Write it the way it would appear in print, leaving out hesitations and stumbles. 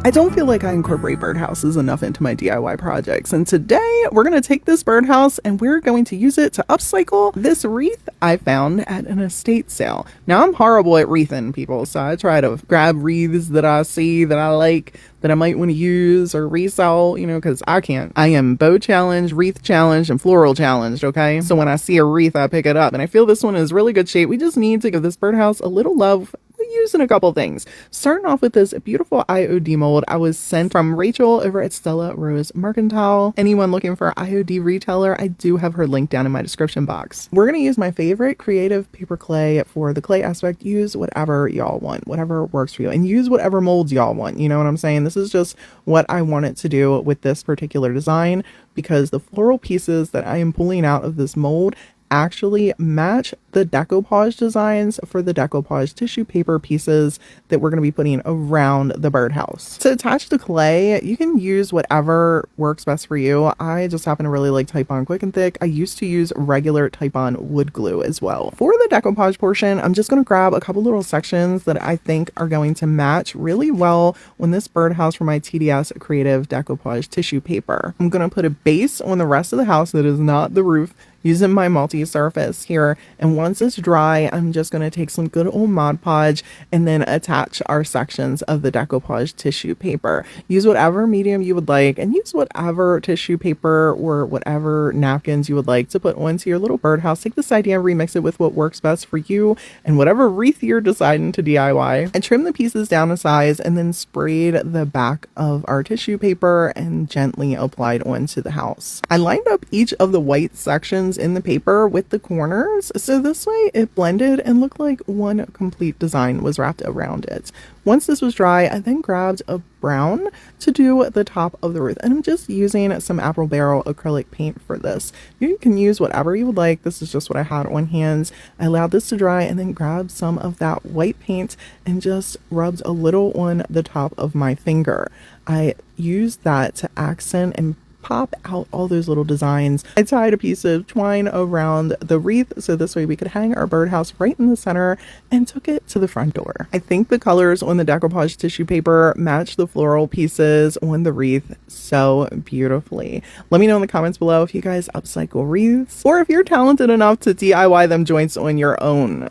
I don't feel like I incorporate birdhouses enough into my DIY projects, and today we're going to take this birdhouse and we're going to use it to upcycle this wreath I found at an estate sale. Now, I'm horrible at wreathing, people, so I try to grab wreaths that I see that I like, that I might want to use or resell, because I can't. I am bow challenged, wreath challenged, and floral challenged, okay? So when I see a wreath, I pick it up, and I feel this one is really good shape. We just need to give this birdhouse a little love using a couple things. Starting off with this beautiful IOD mold I was sent from Rachel over at Stella Rose Mercantile. Anyone looking for IOD retailer, I do have her link down in my description box. We're going to use my favorite creative paper clay for the clay aspect. Use whatever y'all want, whatever works for you, and use whatever molds y'all want. You know what I'm saying? This is just what I wanted to do with this particular design, because the floral pieces that I am pulling out of this mold actually match the decoupage designs for the decoupage tissue paper pieces that we're going to be putting around the birdhouse. To attach the clay, you can use whatever works best for you. I just happen to really like Type-On Quick and Thick. I used to use regular Type-On wood glue as well. For the decoupage portion, I'm just going to grab a couple little sections that I think are going to match really well on this birdhouse for my TDS Creative decoupage tissue paper. I'm going to put a base on the rest of the house that is not the roof, using my multi-surface here, and once it's dry, I'm just going to take some good old Mod Podge and then attach our sections of the decoupage tissue paper. Use whatever medium you would like, and use whatever tissue paper or whatever napkins you would like to put onto your little birdhouse. Take this idea and remix it with what works best for you and whatever wreath you're deciding to DIY, and trim the pieces down a size, and then sprayed the back of our tissue paper and gently applied onto the house. I lined up each of the white sections in the paper with the corners, so this way it blended and looked like one complete design was wrapped around it. Once this was dry, I then grabbed a brown to do the top of the roof, and I'm just using some Apple Barrel acrylic paint for this. You can use whatever you would like. This is just what I had on hand. I allowed this to dry and then grabbed some of that white paint and just rubbed a little on the top of my finger. I used that to accent and pop out all those little designs. I tied a piece of twine around the wreath so this way we could hang our birdhouse right in the center, and took it to the front door. I think the colors on the decoupage tissue paper match the floral pieces on the wreath so beautifully. Let me know in the comments below if you guys upcycle wreaths, or if you're talented enough to DIY them joints on your own.